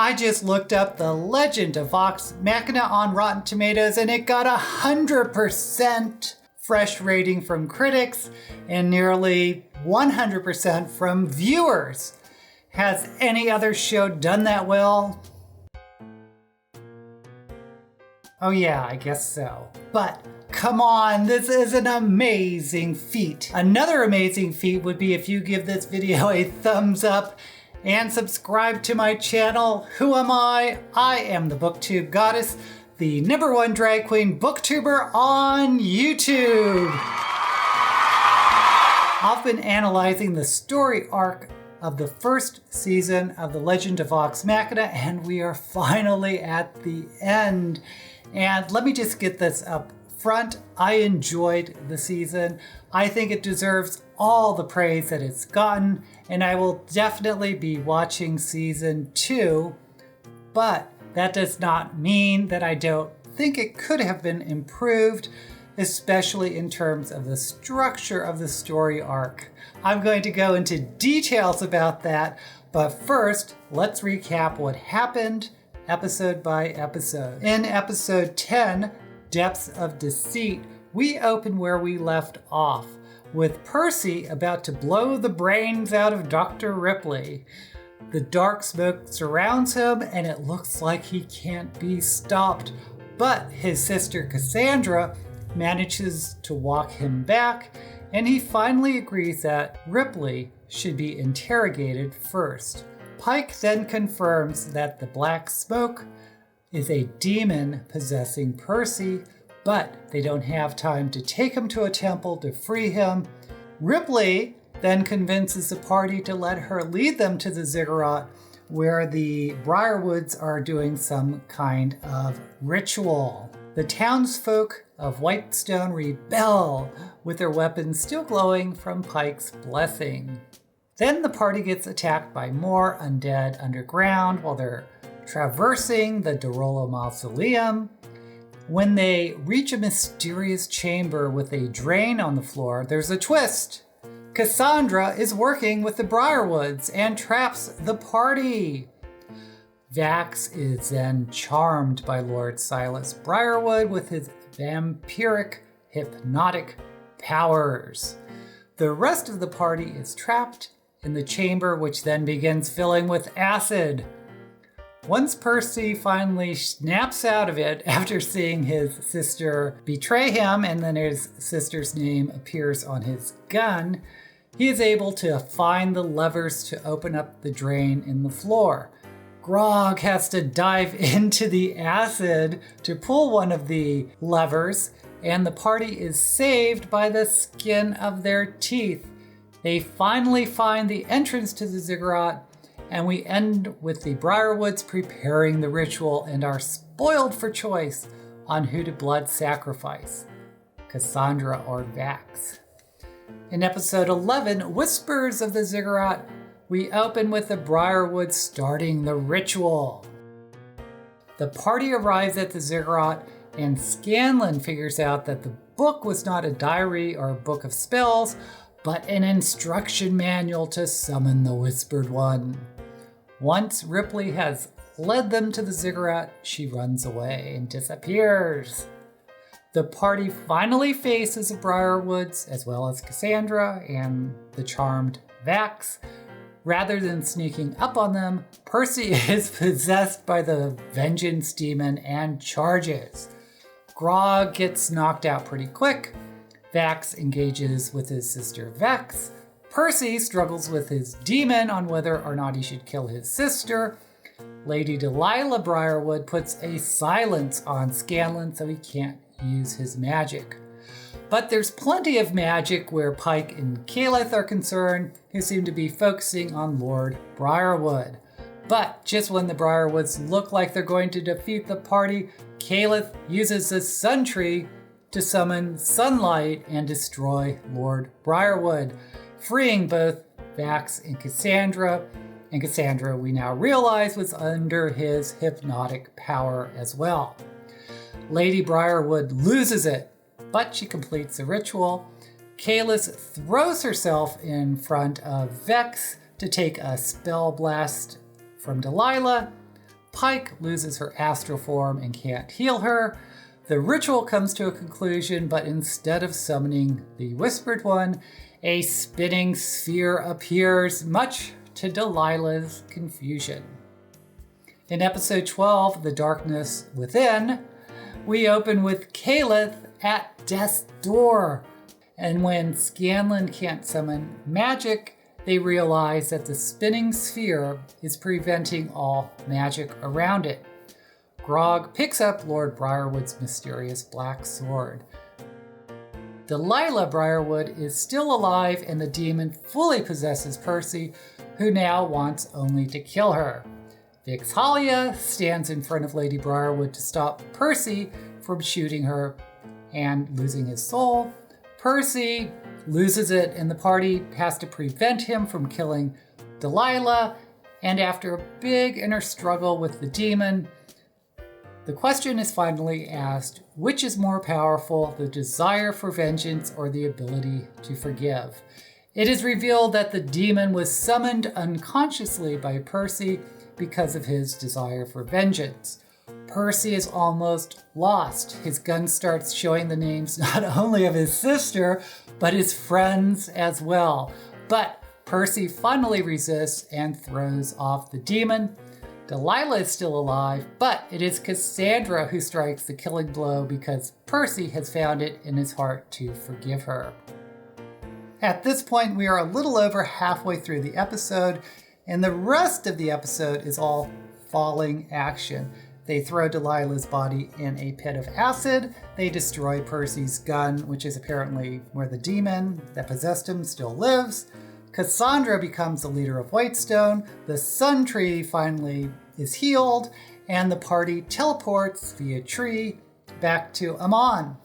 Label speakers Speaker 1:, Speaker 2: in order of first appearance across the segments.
Speaker 1: I just looked up the Legend of Vox Machina on Rotten Tomatoes and it got 100% fresh rating from critics and nearly 100% from viewers. Has any other show done that well? Oh yeah, I guess so. But come on, this is an amazing feat. Another amazing feat would be if you give this video a thumbs up and subscribe to my channel. Who am I? I am the BookTube Goddess, the #1 drag queen booktuber on YouTube. I've been analyzing the story arc of the first season of The Legend of Vox Machina, and we are finally at the end. And let me just get this up front. I enjoyed the season. I think it deserves all the praise that it's gotten, and I will definitely be watching season 2, but that does not mean that I don't think it could have been improved, especially in terms of the structure of the story arc. I'm going to go into details about that, but first, let's recap what happened episode by episode. In episode 10, Depths of Deceit, we open where we left off, with Percy about to blow the brains out of Dr. Ripley. The dark smoke surrounds him and it looks like he can't be stopped, but his sister Cassandra manages to walk him back, and he finally agrees that Ripley should be interrogated first. Pike then confirms that the black smoke is a demon possessing Percy, but they don't have time to take him to a temple to free him. Ripley then convinces the party to let her lead them to the ziggurat, where the Briarwoods are doing some kind of ritual. The townsfolk of Whitestone rebel, with their weapons still glowing from Pike's blessing. Then the party gets attacked by more undead underground while they're traversing the Dorolo Mausoleum. When they reach a mysterious chamber with a drain on the floor, there's a twist. Cassandra is working with the Briarwoods and traps the party. Vax is then charmed by Lord Silas Briarwood with his vampiric, hypnotic powers. The rest of the party is trapped in the chamber, which then begins filling with acid. Once Percy finally snaps out of it after seeing his sister betray him, and then his sister's name appears on his gun, he is able to find the levers to open up the drain in the floor. Grog has to dive into the acid to pull one of the levers, and the party is saved by the skin of their teeth. They finally find the entrance to the ziggurat, and we end with the Briarwoods preparing the ritual and are spoiled for choice on who to blood sacrifice, Cassandra or Vax. In episode 11, Whispers of the Ziggurat, we open with the Briarwoods starting the ritual. The party arrives at the ziggurat, and Scanlan figures out that the book was not a diary or a book of spells, but an instruction manual to summon the Whispered One. Once Ripley has led them to the ziggurat, she runs away and disappears. The party finally faces the Briarwoods, as well as Cassandra and the charmed Vax. Rather than sneaking up on them, Percy is possessed by the vengeance demon and charges. Grog gets knocked out pretty quick. Vax engages with his sister Vex. Percy struggles with his demon on whether or not he should kill his sister. Lady Delilah Briarwood puts a silence on Scanlan so he can't use his magic. But there's plenty of magic where Pike and Keyleth are concerned, who seem to be focusing on Lord Briarwood. But just when the Briarwoods look like they're going to defeat the party, Keyleth uses the Sun Tree to summon sunlight and destroy Lord Briarwood, freeing both Vax and Cassandra. And Cassandra, we now realize, was under his hypnotic power as well. Lady Briarwood loses it, but she completes the ritual. Kalis throws herself in front of Vex to take a spell blast from Delilah, Pike loses her astral form and can't heal her. The ritual comes to a conclusion, but instead of summoning the Whispered One, a spinning sphere appears, much to Delilah's confusion. In episode 12, The Darkness Within, we open with Keyleth at death's door. And when Scanlan can't summon magic, they realize that the spinning sphere is preventing all magic around it. Grog picks up Lord Briarwood's mysterious black sword. Delilah Briarwood is still alive, and the demon fully possesses Percy, who now wants only to kill her. Vixhalia stands in front of Lady Briarwood to stop Percy from shooting her and losing his soul. Percy loses it, and the party has to prevent him from killing Delilah. And after a big inner struggle with the demon, the question is finally asked, which is more powerful, the desire for vengeance or the ability to forgive? It is revealed that the demon was summoned unconsciously by Percy because of his desire for vengeance. Percy is almost lost. His gun starts showing the names not only of his sister, but his friends as well. But Percy finally resists and throws off the demon. Delilah is still alive, but it is Cassandra who strikes the killing blow because Percy has found it in his heart to forgive her. At this point, we are a little over halfway through the episode, and the rest of the episode is all falling action. They throw Delilah's body in a pit of acid. They destroy Percy's gun, which is apparently where the demon that possessed him still lives. Cassandra becomes the leader of Whitestone. The Sun Tree finally is healed, and the party teleports via tree back to Amon.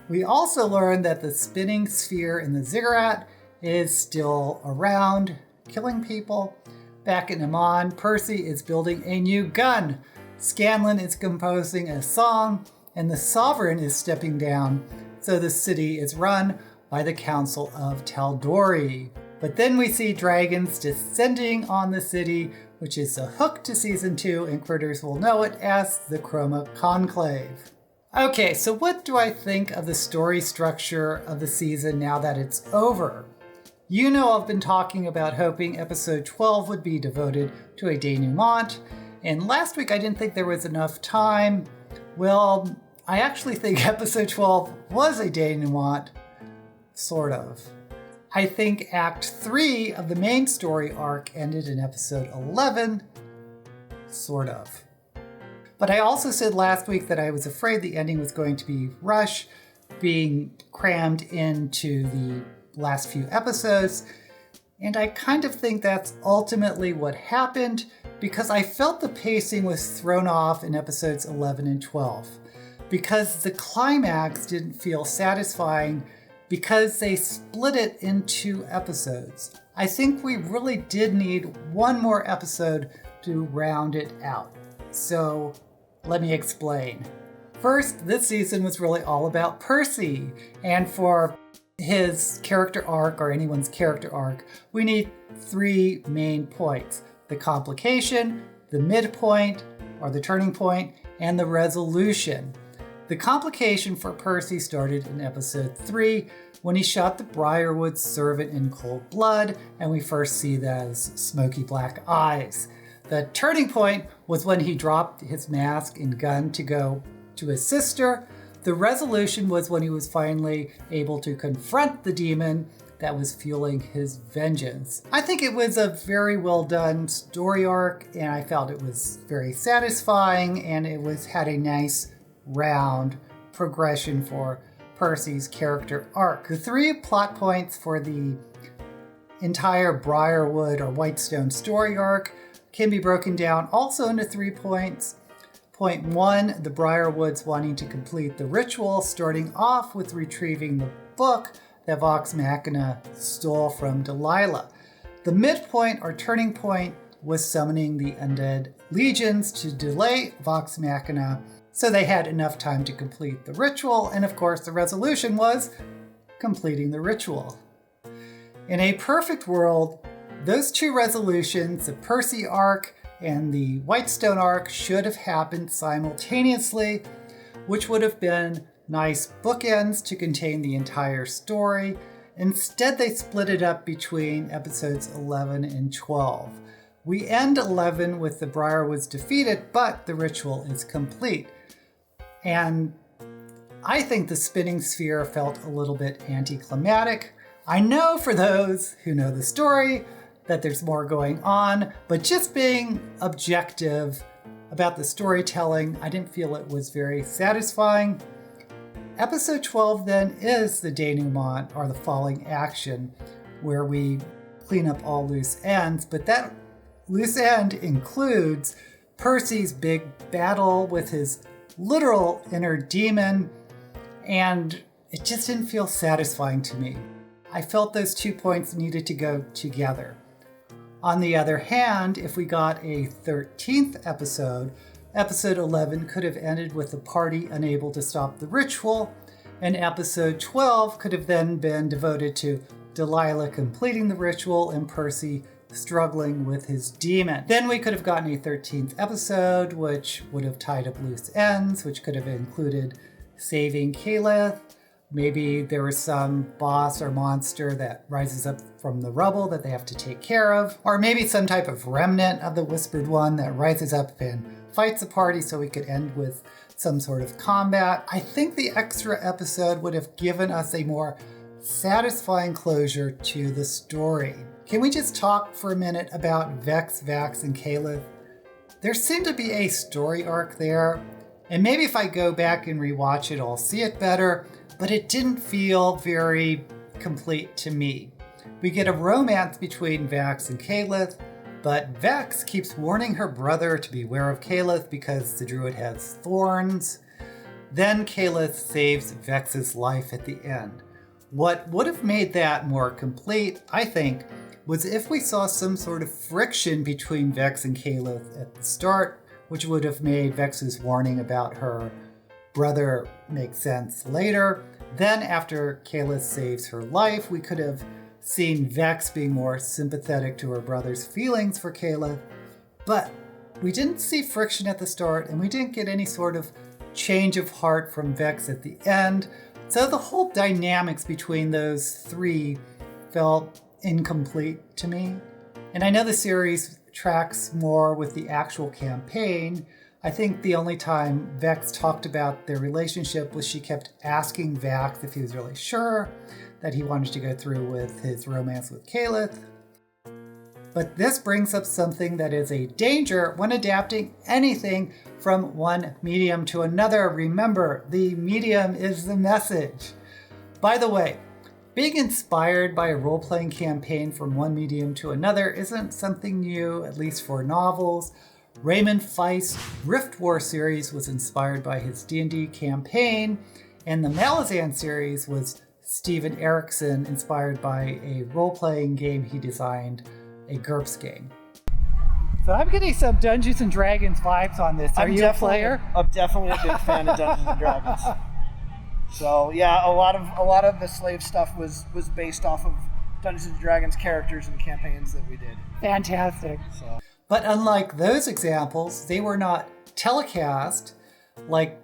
Speaker 1: We also learn that the spinning sphere in the ziggurat is still around, killing people. Back in Amon, Percy is building a new gun. Scanlan is composing a song, and the Sovereign is stepping down, so the city is run by the Council of Tal'Dorei. But then we see dragons descending on the city, which is a hook to Season 2, and critters will know it as the Chroma Conclave. Okay, so what do I think of the story structure of the season now that it's over? You know I've been talking about hoping episode 12 would be devoted to a denouement, and last week I didn't think there was enough time. Well, I actually think episode 12 was a denouement, sort of. I think Act 3 of the main story arc ended in episode 11, sort of. But I also said last week that I was afraid the ending was going to be rushed, being crammed into the last few episodes, and I kind of think that's ultimately what happened, because I felt the pacing was thrown off in episodes 11 and 12, because the climax didn't feel satisfying because they split it into episodes. I think we really did need one more episode to round it out. So let me explain. First, this season was really all about Percy, and for his character arc, or anyone's character arc, we need 3 main points: the complication, the midpoint, or the turning point, and the resolution. The complication for Percy started in episode 3 when he shot the Briarwood servant in cold blood, and we first see those smoky black eyes. The turning point was when he dropped his mask and gun to go to his sister. The resolution was when he was finally able to confront the demon that was fueling his vengeance. I think it was a very well done story arc, and I felt it was very satisfying, and it had a nice round progression for Percy's character arc. The 3 plot points for the entire Briarwood or Whitestone story arc can be broken down also into 3 points. Point 1, the Briarwoods wanting to complete the ritual, starting off with retrieving the book that Vox Machina stole from Delilah. The midpoint or turning point was summoning the undead legions to delay Vox Machina, so they had enough time to complete the ritual, and of course the resolution was completing the ritual. In a perfect world, those 2 resolutions, the Percy arc and the Whitestone arc should have happened simultaneously, which would have been nice bookends to contain the entire story. Instead, they split it up between episodes 11 and 12. We end 11 with the Briarwoods defeated, but the ritual is complete. And I think the spinning sphere felt a little bit anticlimactic. I know for those who know the story that there's more going on, but just being objective about the storytelling, I didn't feel it was very satisfying. Episode 12 then is the denouement, or the falling action, where we clean up all loose ends, but that loose end includes Percy's big battle with his literal inner demon, and it just didn't feel satisfying to me. I felt those 2 points needed to go together. On the other hand, if we got a 13th episode, episode 11 could have ended with the party unable to stop the ritual, and episode 12 could have then been devoted to Delilah completing the ritual and Percy struggling with his demon. Then we could have gotten a 13th episode, which would have tied up loose ends, which could have included saving Keyleth. Maybe there was some boss or monster that rises up from the rubble that they have to take care of. Or maybe some type of remnant of the Whispered One that rises up and fights the party, so we could end with some sort of combat. I think the extra episode would have given us a more satisfying closure to the story. Can we just talk for a minute about Vex, Vax, and Keyleth? There seemed to be a story arc there, and maybe if I go back and rewatch it, I'll see it better, but it didn't feel very complete to me. We get a romance between Vax and Keyleth, but Vex keeps warning her brother to beware of Keyleth because the druid has thorns. Then Keyleth saves Vex's life at the end. What would have made that more complete, I think, was if we saw some sort of friction between Vex and Keyleth at the start, which would have made Vex's warning about her brother make sense later. Then after Keyleth saves her life, we could have seen Vex being more sympathetic to her brother's feelings for Keyleth, but we didn't see friction at the start, and we didn't get any sort of change of heart from Vex at the end. So the whole dynamics between those three felt incomplete to me. And I know the series tracks more with the actual campaign. I think the only time Vex talked about their relationship was she kept asking Vax if he was really sure that he wanted to go through with his romance with Keyleth. But this brings up something that is a danger when adapting anything from one medium to another. Remember, the medium is the message. By the way, being inspired by a role-playing campaign from one medium to another isn't something new, at least for novels. Raymond Feist's Rift War series was inspired by his D&D campaign, and the Malazan series was Steven Erikson, inspired by a role-playing game he designed, a GURPS game. So I'm getting some Dungeons and Dragons vibes on this. Are you a player?
Speaker 2: I'm definitely a big fan of Dungeons and Dragons. So yeah, a lot of the slave stuff was based off of Dungeons and Dragons characters and campaigns that we did.
Speaker 1: Fantastic.
Speaker 2: So.
Speaker 1: But unlike those examples, they were not telecast like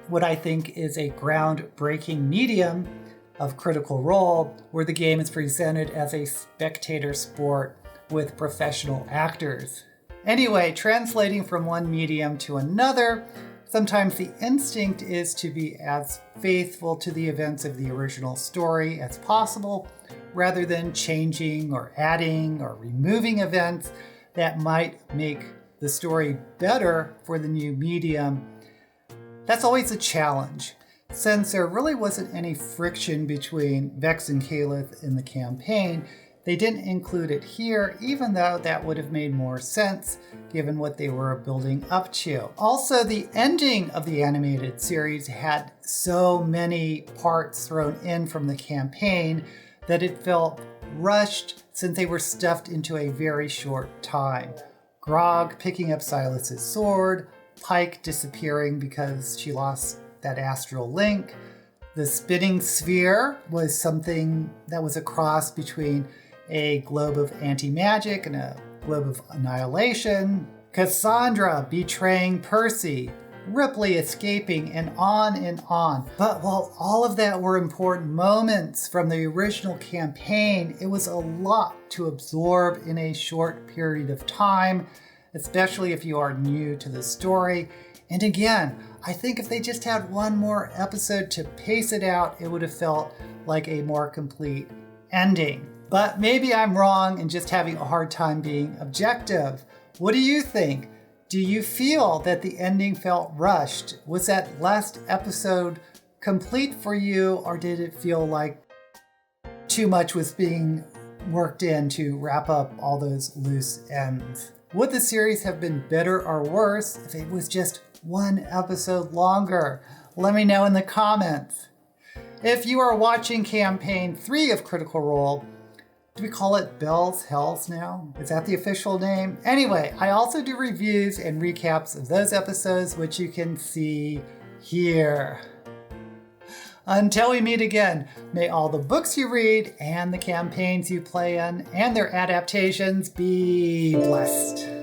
Speaker 1: what I think is a groundbreaking medium of Critical Role, where the game is presented as a spectator sport with professional actors. Anyway, translating from one medium to another, sometimes the instinct is to be as faithful to the events of the original story as possible, rather than changing or adding or removing events that might make the story better for the new medium. That's always a challenge. Since there really wasn't any friction between Vex and Keyleth in the campaign, they didn't include it here, even though that would have made more sense given what they were building up to. Also, the ending of the animated series had so many parts thrown in from the campaign that it felt rushed since they were stuffed into a very short time. Grog picking up Silas's sword, Pike disappearing because she lost that astral link. The spinning sphere was something that was a cross between a globe of anti-magic and a globe of annihilation. Cassandra betraying Percy, Ripley escaping, and on and on. But while all of that were important moments from the original campaign, it was a lot to absorb in a short period of time, especially if you are new to the story. And again, I think if they just had one more episode to pace it out, it would have felt like a more complete ending. But maybe I'm wrong and just having a hard time being objective. What do you think? Do you feel that the ending felt rushed? Was that last episode complete for you, or did it feel like too much was being worked in to wrap up all those loose ends? Would the series have been better or worse if it was just one episode longer? Let me know in the comments. If you are watching Campaign 3 of Critical Role, do we call it Bell's Hells now? Is that the official name? Anyway, I also do reviews and recaps of those episodes, which you can see here. Until we meet again, may all the books you read and the campaigns you play in and their adaptations be blessed.